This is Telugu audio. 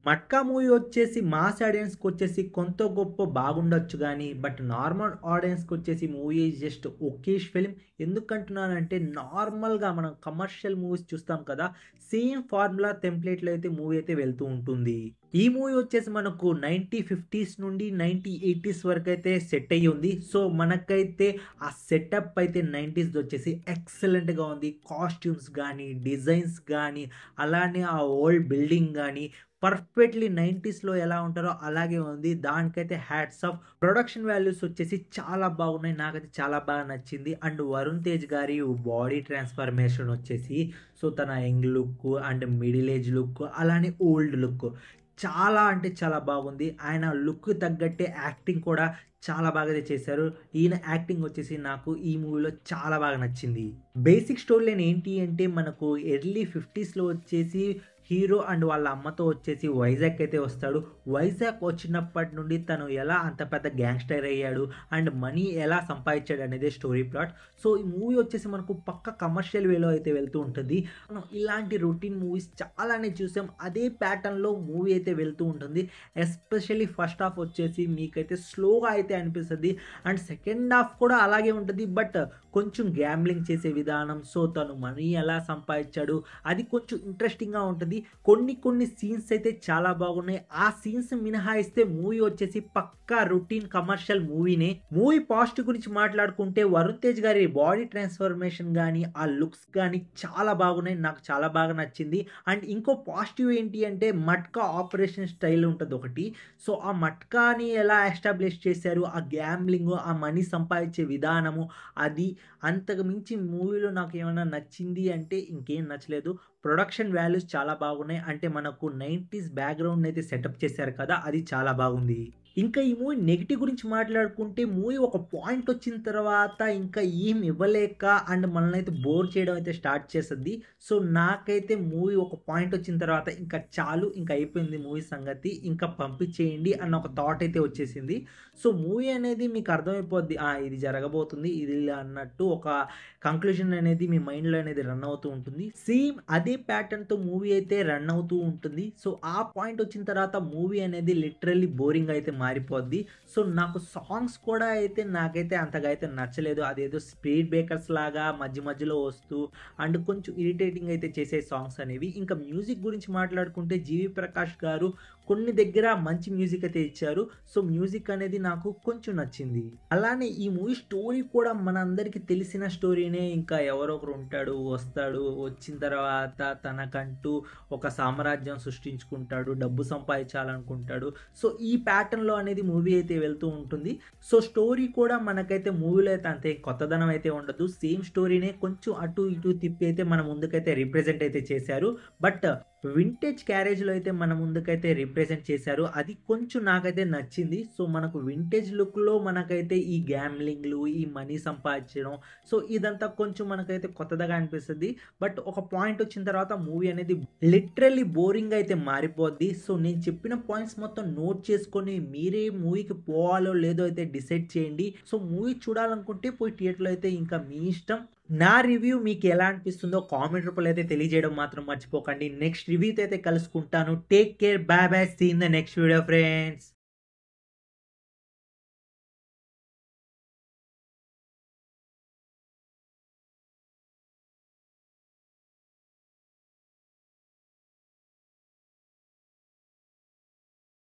మట్కా మూవీ వచ్చేసి మాస్ ఆడియన్స్‌కి వచ్చేసి కొంత గొప్పో బాగుండొచ్చు గానీ, బట్ నార్మల్ ఆడియన్స్‌కి వచ్చేసి మూవీ జస్ట్ ఓకేష్ ఫిల్మ్. ఎందుకంటున్నానంటే నార్మల్‌గా మనం కమర్షియల్ మూవీస్ చూస్తాం కదా! సేమ్ ఫార్ములా టెంప్లేట్‌లో అయితే మూవీ అయితే వెళ్తూ ఉంటుంది. ఈ మూవీ వచ్చేసి మనకు 1950స్ నుండి 1980స్ వరకైతే సెట్ అయ్యి ఉంది. సో, మనకైతే ఆ సెటప్ అయితే 90స్‌ది వచ్చేసి ఎక్సలెంట్‌గా ఉంది. కాస్ట్యూమ్స్ గానీ, డిజైన్స్ గానీ, అలానే ఆ ఓల్డ్ బిల్డింగ్ గానీ పర్ఫెక్ట్‌లీ 90స్‌లో ఎలా ఉంటారో అలాగే ఉంది. దానికైతే హ్యాట్స్ ఆఫ్. ప్రొడక్షన్ వాల్యూస్ వచ్చేసి చాలా బాగున్నాయి. నాకైతే చాలా బాగా నచ్చింది. అండ్ వరుణ్ తేజ్ గారి బాడీ ట్రాన్స్‌ఫర్మేషన్ వచ్చేసి సో, తన young look and middle age look అలానే ఓల్డ్ లుక్ చాలా అంటే చాలా బాగుంది. ఆయన లుక్‌కి తగ్గట్టే యాక్టింగ్ కూడా చాలా బాగా చేశారు. ఈయన యాక్టింగ్ వచ్చేసి నాకు ఈ మూవీలో చాలా బాగా నచ్చింది. బేసిక్ స్టోరీ లైన్ ఏంటి అంటే మనకు ఎర్లీ 50స్‌లో వచ్చేసి హీరో అండ్ వాళ్ళ అమ్మతో వచ్చేసి వైజాగ్ అయితే వస్తాడు. వైజాగ్ వచ్చినప్పటి నుండి తను ఎలా అంత పెద్ద గ్యాంగ్‌స్టర్ అయ్యాడు అండ్ మనీ ఎలా సంపాదించాడు అనేదే స్టోరీ ప్లాట్. సో, ఈ మూవీ వచ్చేసి మనకు పక్కా కమర్షియల్ వేలో అయితే వెళ్తూ ఉంటది. మనం ఇలాంటి రొటీన్ మూవీస్ చాలానే చూసాం. అదే ప్యాటర్న్‌లో మూవీ అయితే వెళ్తూ ఉంటుంది. ఎస్పెషల్లీ ఫస్ట్ హాఫ్ వచ్చేసి మీకైతే స్లోగా అయితే అనిపిస్తది. అండ్ సెకండ్ హాఫ్ కూడా అలాగే ఉంటది. బట్ కొంచెం గ్యాంబ్లింగ్ చేసే విధానం, సో తను మనీ ఎలా సంపాదించాడు అది కొంచెం ఇంట్రెస్టింగ్‌గా ఉంటది. కొన్ని సీన్స్ అయితే చాలా బాగున్నాయి. ఆ సీన్స్ మినహాయిస్తే మూవీ వచ్చేసి పక్కా రొటీన్ కమర్షియల్ మూవీనే. మూవీ పాజిటివ్ గురించి మాట్లాడుకుంటే వరుణ్ తేజ్ గారి బాడీ ట్రాన్స్‌ఫర్మేషన్ గాని, ఆ లుక్స్ గాని చాలా బాగున్నాయి. నాకు చాలా బాగా నచ్చింది. అండ్ ఇంకో పాజిటివ్ ఏంటి అంటే మట్కా ఆపరేషన్ స్టైల్ ఉంటదొకటి. సో, ఆ మట్కాని ఎలా ఎస్టాబ్లిష్ చేశారు, ఆ గ్యాంబ్లింగు, ఆ మనీ సంపాదించే విధానము అది అంతకు మించి మూవీలో నాకేమన్నా నచ్చింది అంటే ఇంకేం నచ్చలేదు. ప్రొడక్షన్ వాల్యూస్ చాలా బాగున్నాయి. అంటే మనకు 90స్ బ్యాక్‌గ్రౌండ్‌నయితే సెటప్ చేశారు కదా! అది చాలా బాగుంది. ఇంకా ఈ మూవీ నెగెటివ్ గురించి మాట్లాడుకుంటే మూవీ ఒక పాయింట్ వచ్చిన తర్వాత ఇంకా ఏమి ఇవ్వలేక అండ్ మనల్నయితే బోర్ చేయడం అయితే స్టార్ట్ చేస్తది. సో, నాకైతే మూవీ ఒక పాయింట్ వచ్చిన తర్వాత ఇంకా చాలు ఇంక అయిపోయింది మూవీ సంగతి. ఇంకా పంపించేయండి అన్న ఒక థాట్ అయితే వచ్చేసింది. సో, మూవీ అనేది మీకు అర్థమైపోద్ది. ఆ! ఇది జరగబోతుంది. ఇది ఇలా అన్నట్టు ఒక కంక్లూజన్ అనేది మీ మైండ్‌లో అనేది రన్ అవుతూ ఉంటుంది. సేమ్ అదే ప్యాటర్న్‌తో మూవీ అయితే రన్ అవుతూ ఉంటుంది. సో, ఆ పాయింట్ వచ్చిన తర్వాత మూవీ అనేది లిటరల్లీ బోరింగ్ అయితే మారిపోద్ది. సో, నాకు సాంగ్స్ కూడా అయితే నాకైతే అంతగా అయితే నచ్చలేదు. అదేదో స్పీడ్ బ్రేకర్స్ లాగా మధ్య మధ్యలో వస్తూ అండ్ కొంచెం ఇరిటేటింగ్ అయితే చేసే సాంగ్స్ అనేవి. ఇంకా మ్యూజిక్ గురించి మాట్లాడుకుంటే 'జీవి ప్రకాష్' గారు కొన్ని దగ్గర మంచి మ్యూజిక్ అయితే ఇచ్చారు. సో, మ్యూజిక్ అనేది నాకు కొంచెం నచ్చింది. అలానే ఈ మూవీ స్టోరీ కూడా మనందరికీ తెలిసిన స్టోరీనే. ఇంకా ఎవరో ఒకరు ఉంటాడు, వస్తాడు, వచ్చిన తర్వాత తనకంటూ ఒక సామ్రాజ్యం సృష్టించుకుంటాడు, డబ్బు సంపాదించాలనుకుంటాడు. సో, ఈ ప్యాటర్న్‌లో అనేది మూవీ అయితే వెళ్తూ ఉంటుంది. సో, స్టోరీ కూడా మనకైతే మూవీలో అయితే అంతే కొత్తదనం అయితే ఉండదు. సేమ్ స్టోరీనే కొంచెం అటు ఇటు తిప్పి అయితే మన ముందుకైతే రిప్రజెంట్ అయితే చేశారు. బట్ వింటేజ్ క్యారేజ్‌లో అయితే మన ముందుకైతే రిప్రజెంట్ చేశారు. అది కొంచెం నాకైతే నచ్చింది. సో, మనకు వింటేజ్ లుక్‌లో మనకైతే ఈ గ్యామ్లింగ్‌లు, ఈ మనీ సంపాదించడం సో, ఇదంతా కొంచెం మనకైతే కొత్తగా అనిపిస్తది. బట్ ఒక పాయింట్ వచ్చిన తర్వాత మూవీ అనేది లిటరల్లీ బోరింగ్ అయితే మారిపోద్ది. సో, నేను చెప్పిన పాయింట్స్ మొత్తం నోట్ చేసుకొని మీరే మూవీకి పోవాలో లేదో అయితే డిసైడ్ చేయండి. సో, మూవీ చూడాలనుకుంటే పోయి థియేటర్‌లో అయితే ఇంకా మీ ఇష్టం. నా రివ్యూ మీకు ఎలా అనిపిస్తుందో కామెంట్ రూపంలో అయితే తెలియజేయడం మాత్రం మర్చిపోకండి. నెక్స్ట్ రివ్యూతో అయితే కలుసుకుంటాను. Take care. Bye bye. See in the next video friends.